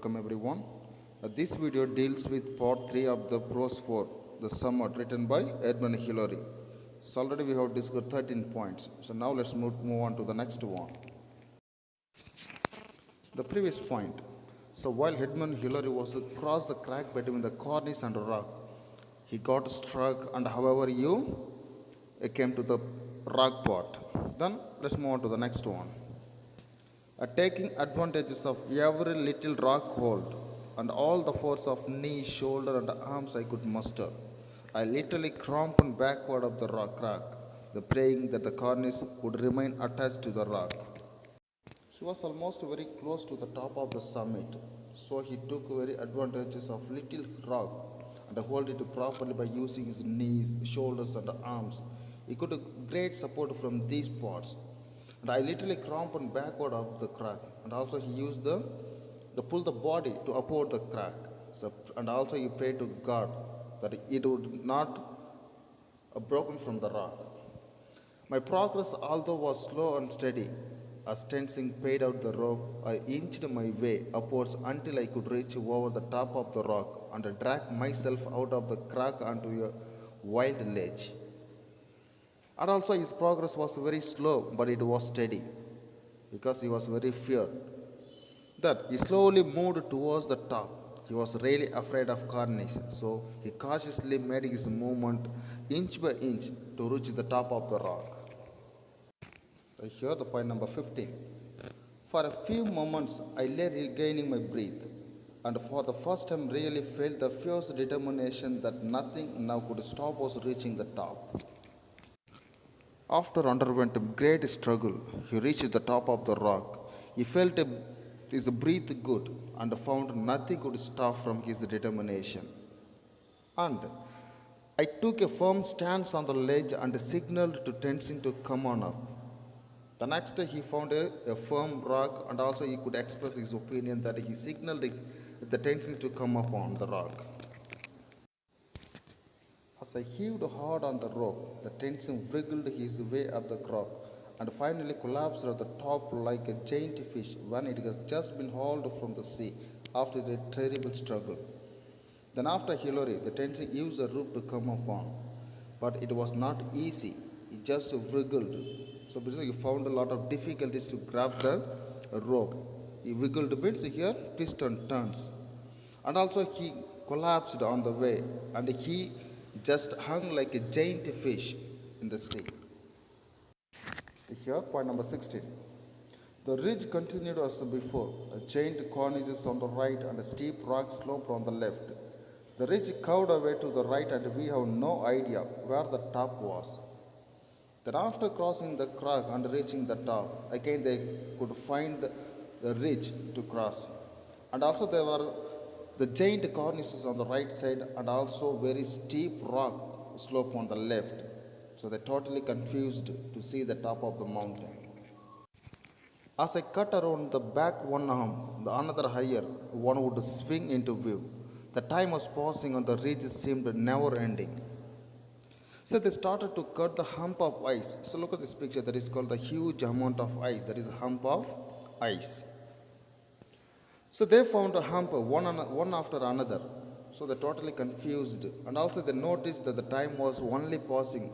welcome everyone. This video deals with part 3 of the prose 4, The Summit, written by Edmund Hillary. So already we have discussed 13 points. So now let's move on to the next one. The previous point. So while Edmund Hillary was across the crack between the cornice and the rock, he got struck and however you came to the rock part. Then let's move on to the next one. Taking advantages of every little rock hold and all the force of knee, shoulder, and arms I could muster, I literally crumpled backward up the rock crack, praying that the cornice would remain attached to the rock. He was almost very close to the top of the summit, so he took very advantages of little rock and hold it properly by using his knees, shoulders, and arms. He could get great support from these parts. And I literally crumpled backward up the crack, and also he used the pull the body to upward the crack. So, and also he prayed to God that it would not broken from the rock. My progress, although was slow and steady, as tensing paid out the rope, I inched my way upwards until I could reach over the top of the rock and drag myself out of the crack onto a wild ledge. And also his progress was very slow, but it was steady, because he was very feared. That he slowly moved towards the top. He was really afraid of cornice, so he cautiously made his movement inch by inch to reach the top of the rock. So here the point number 15. For a few moments I lay regaining my breath, and for the first time really felt the fierce determination that nothing now could stop us reaching the top. After underwent a great struggle, he reached the top of the rock. He felt his breath good and found nothing could stop from his determination. And I took a firm stance on the ledge and signaled to Tenzin to come on up. The next day he found a firm rock and also he could express his opinion that he signaled the Tenzin to come up on the rock. As I heaved hard on the rope, the Tenzin wriggled his way up the crop and finally collapsed at the top like a giant fish when it has just been hauled from the sea after a terrible struggle. Then after Hillary, the Tenzin used the rope to come upon, but it was not easy. He just wriggled. So basically he found a lot of difficulties to grab the rope. He wiggled bits here, twists and turns. And also he collapsed on the way and he just hung like a giant fish in the sea. Here, point number 16. The ridge continued as before, a giant cornices on the right and a steep rock slope on the left. The ridge curved away to the right and we have no idea where the top was. Then after crossing the crack and reaching the top, again they could find the ridge to cross. And also there were the giant cornices on the right side and also very steep rock slope on the left. So they're totally confused to see the top of the mountain. As I cut around the back one arm, the another higher, one would swing into view. The time was passing and the ridge seemed never ending. So they started to cut the hump of ice. So look at this picture, that is called the huge amount of ice. That is a hump of ice. So they found a hump one after another. So they're totally confused. And also they noticed that the time was only passing,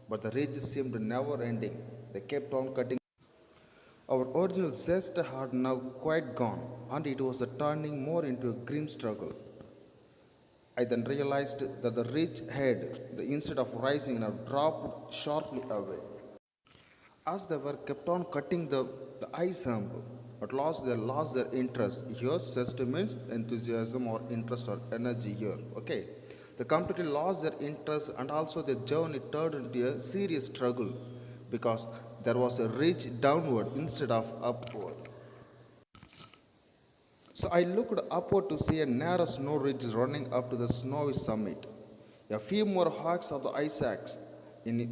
but the ridge seemed never ending. They kept on cutting. Our original zest had now quite gone, and it was turning more into a grim struggle. I then realized that the ridge head, instead of rising, now dropped sharply away. As they were kept on cutting the ice hump, but they lost their interest. Here, zest means enthusiasm or interest or energy here. Okay. They completely lost their interest and also their journey turned into a serious struggle because there was a ridge downward instead of upward. So I looked upward to see a narrow snow ridge running up to the snowy summit. A few more hikes of the ice axe in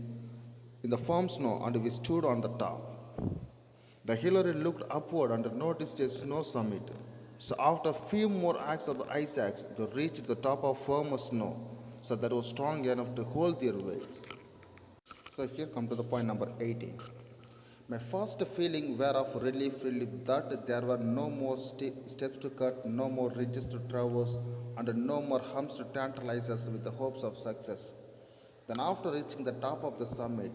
the firm snow and we stood on the top. The Hillary looked upward and noticed a snow summit. So after a few more acts of the ice axe, they reached the top of firmer snow, so that was strong enough to hold their weight. So here come to the point number 18. My first feeling were of relief that there were no more steps to cut, no more ridges to traverse, and no more humps to tantalize us with the hopes of success. Then, after reaching the top of the summit,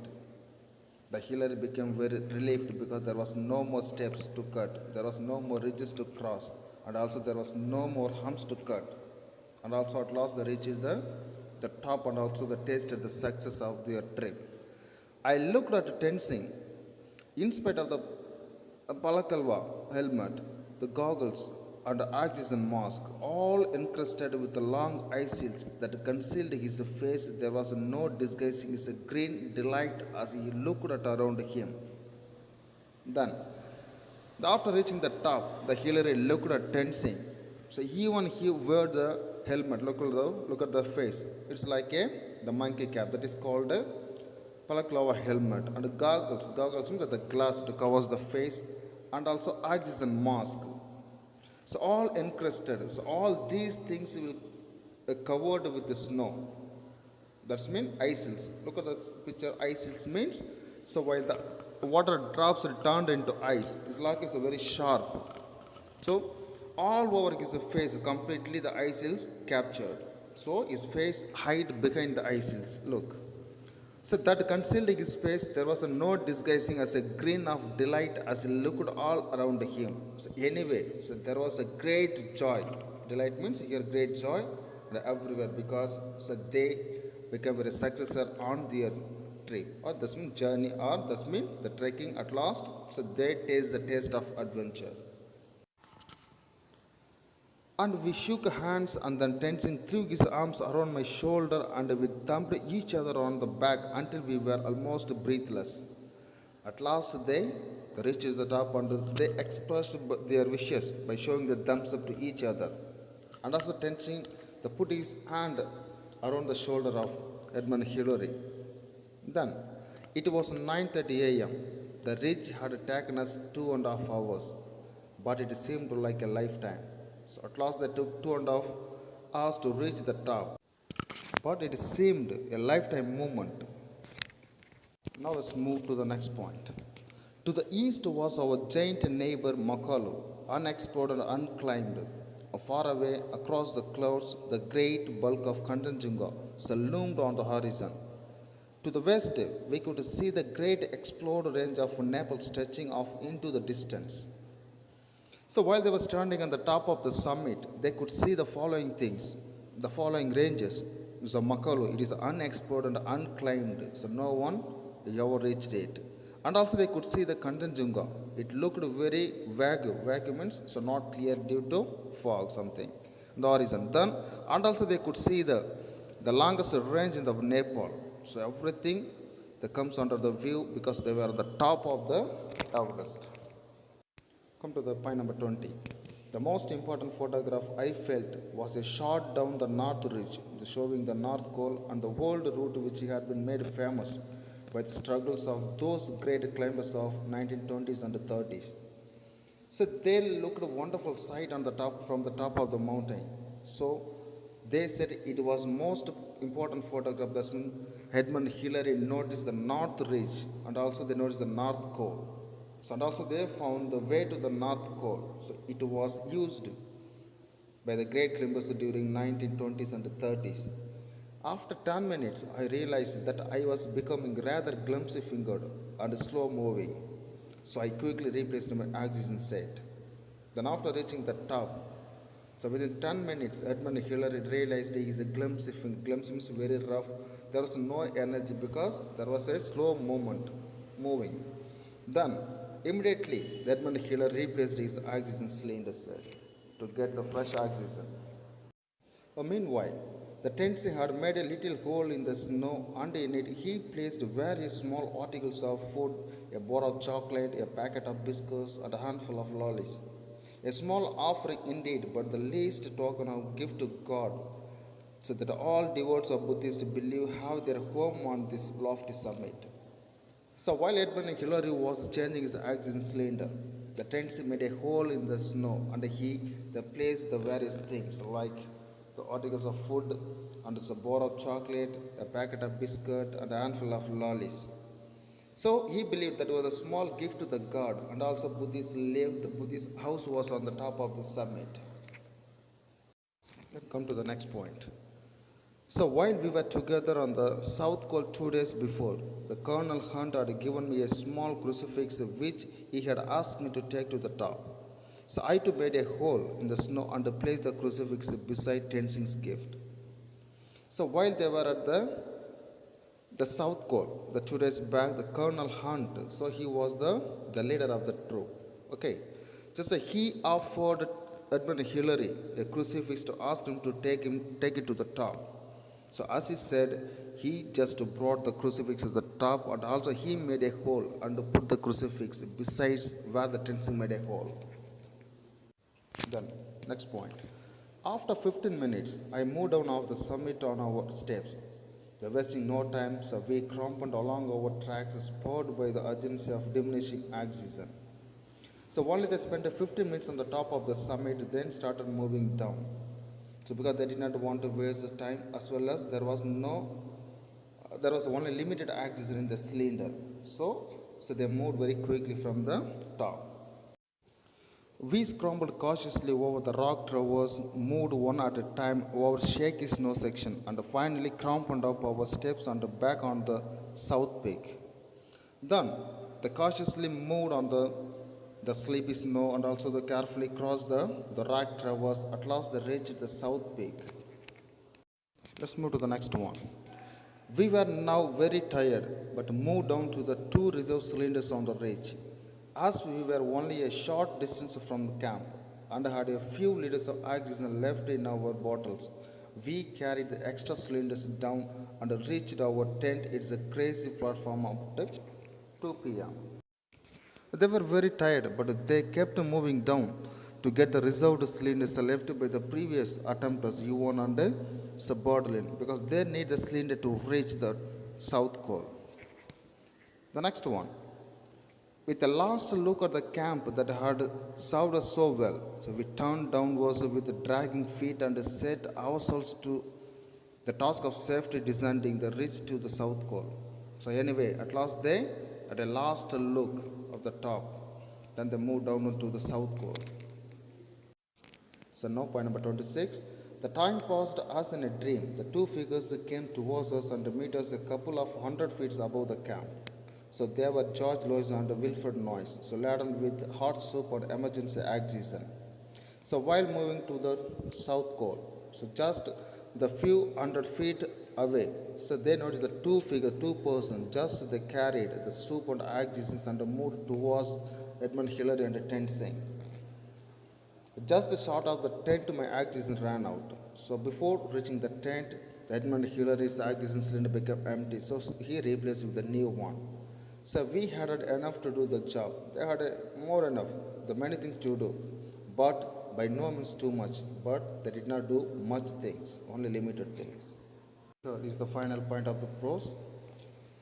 the Hillary became very relieved because there was no more steps to cut, there was no more ridges to cross, and also there was no more humps to cut. And also at last they reached the top and also they tasted the success of their trip. I looked at Tenzing. In spite of the Palakalva helmet, the goggles, and the oxygen mask, all encrusted with the long eye shields that concealed his face, there was no disguising his green delight as he looked at around him. Then, after reaching the top, the Hillary looked at Tenzing. So even he wore the helmet. Look at the face. It's like the monkey cap that is called a Palaklava helmet, and goggles. Goggles means the glass to covers the face, and also oxygen mask. So all encrusted. So all these things will covered with the snow. That's mean icicles. Look at this picture. Icicles means so while the water drops are turned into ice, it's like it's very sharp. So all over his face completely the icicles captured. So his face hide behind the icicles. Look. So that concealed his face, there was no disguising as a grin of delight as he looked all around him. So anyway, so there was a great joy. Delight means here great joy everywhere because so they became a successor on their trip. Or this means journey or this means the trekking at last. So they taste the taste of adventure. And we shook hands, and then Tenzing threw his arms around my shoulder, and we thumped each other on the back until we were almost breathless. At last they reached the top and they expressed their wishes by showing the thumbs up to each other. And also Tenzing put his hand around the shoulder of Edmund Hillary. Then it was 9:30 a.m. The ridge had taken us 2.5 hours, but it seemed like a lifetime. So at last they took 2.5 hours to reach the top. But it seemed a lifetime movement. Now let's move to the next point. To the east was our giant neighbor Makalu, unexplored and unclimbed. Far away across the clouds, the great bulk of Kanchenjunga loomed on the horizon. To the west, we could see the great explored range of Nepal stretching off into the distance. So while they were standing on the top of the summit, they could see the following things, the following ranges. So Makalu, it is unexplored and unclimbed, so no one ever reached it. And also they could see the Kanchenjunga. It looked very vague. Vague means so not clear due to fog something. The horizon. Then and also they could see the longest range in the Nepal. So everything that comes under the view because they were at the top of the Everest. Come to the point number 20. The most important photograph I felt was a shot down the North Ridge, showing the North Pole and the old route which had been made famous by the struggles of those great climbers of 1920s and 30s. So they looked a wonderful sight on the top from the top of the mountain. So they said it was most important photograph. That's when Edmund Hillary noticed the North Ridge and also they noticed the North Pole. So, and also they found the way to the North Pole. So it was used by the great climbers during 1920s and 30s. After 10 minutes, I realized that I was becoming rather clumsy-fingered and slow-moving. So I quickly replaced my oxygen set. Then after reaching the top, so within 10 minutes, Edmund Hillary realized he is a clumsy finger. Clumsy means very rough. There was no energy because there was a slow movement moving. Then immediately, Edmund Hillary replaced his oxygen cylinder set to get the fresh oxygen. Meanwhile, the Tenzing had made a little hole in the snow and in it he placed various small articles of food, a bar of chocolate, a packet of biscuits, and a handful of lollies. A small offering indeed, but the least token of gift to God, so that all devotees of Buddhists believe have their home on this lofty summit. So while Edmund Hillary was changing his oxygen cylinder, the Tenzing made a hole in the snow and he placed the various things like the articles of food and a bar of chocolate, a packet of biscuit, and a handful of lollies. So he believed that it was a small gift to the god, and also Buddhist lived, Buddhist house was on the top of the summit. Let's come to the next point. So while we were together on the South Col 2 days before, the Colonel Hunt had given me a small crucifix which he had asked me to take to the top. So I too made a hole in the snow and placed the crucifix beside Tenzing's gift. So while they were at the South Col, the 2 days back, the Colonel Hunt, so he was the leader of the troop. Okay. Just he offered Edmund Hillary a crucifix to ask him to take it to the top. So as he said, he just brought the crucifix to the top, and also he made a hole and put the crucifix besides where the Tenzing made a hole. Then, next point. After 15 minutes, I moved down off the summit on our steps. We were wasting no time, so we crumped along our tracks, spurred by the urgency of diminishing oxygen. So only they spent 15 minutes on the top of the summit, then started moving down. So because they did not want to waste the time, as well as there was only limited oxygen in the cylinder. So they moved very quickly from the top. We scrambled cautiously over the rock traverse, moved one at a time over shaky snow section, and finally crammed up our steps and back on the south peak. Then they cautiously moved on the sleepy snow and also they carefully crossed the rock traverse. At last they reached the south peak. Let's move to the next one. We were now very tired, but moved down to the 2 reserve cylinders on the ridge. As we were only a short distance from the camp and had a few liters of oxygen left in our bottles, we carried the extra cylinders down and reached our tent. It's a crazy platform at 2 p.m. They were very tired, but they kept moving down to get the reserved cylinders left by the previous attempters, Yuan and Subordinate, because they need the cylinder to reach the South Col. The next one. With a last look at the camp that had served us so well, so we turned downwards with dragging feet and set ourselves to the task of safely descending the ridge to the South Col. So anyway, at last they had a last look of the top. Then they moved down to the South Col. So now point number 26. The time passed as in a dream. The 2 figures came towards us and met us a couple of 100 feet above the camp. So they were George Lois and Wilfred Noyes, so laden with hot soup and emergency oxygen. So while moving to the South Col, so just the few 100 feet away, so they noticed the 2 persons, just they carried the soup and oxygen and moved towards Edmund Hillary and Tenzing. Just short of the tent, my oxygen ran out. So before reaching the tent, Edmund Hillary's oxygen cylinder became empty, so he replaced with the new one. So we had enough to do the job. They had more enough, the many things to do, but by no means too much. But they did not do much things, only limited things. So this is the final point of the prose.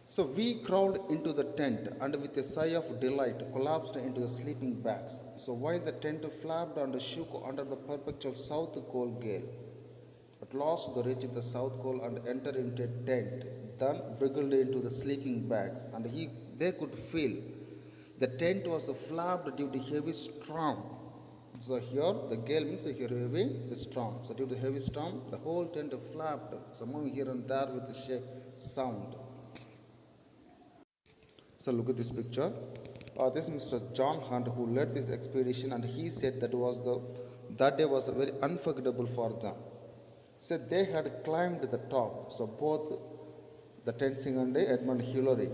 So we crawled into the tent and with a sigh of delight collapsed into the sleeping bags. So while the tent flapped and shook under the perpetual South Col gale, at last they reached the South Col and entered into a tent, then wriggled into the sleeping bags, and they could feel the tent was flapped due to heavy storm. So here the gale means here heavy the storm. So due to heavy storm, the whole tent flapped, so moving here and there with a sound. So look at this picture. This is Mr. John Hunt who led this expedition, and he said that day was very unforgettable for them. Said they had climbed the top, so both the Tenzing and Edmund Hillary.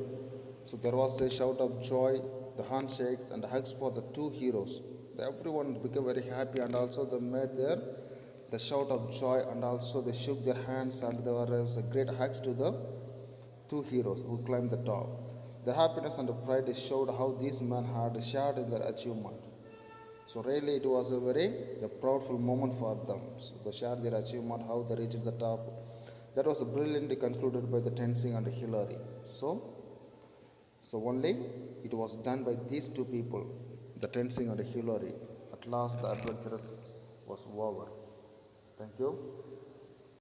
So there was a shout of joy, the handshakes and hugs for the 2 heroes. Everyone became very happy, and also they made the shout of joy, and also they shook their hands, and there was a great hugs to the 2 heroes who climbed the top. Their happiness and pride showed how these men had shared in their achievement. So really it was a very proudful moment for them. So they shared their achievement, how they reached the top. That was brilliantly concluded by the Tenzing and Hillary. So only it was done by these 2 people, the Tenzing and Hillary. At last the adventure was over. Thank you.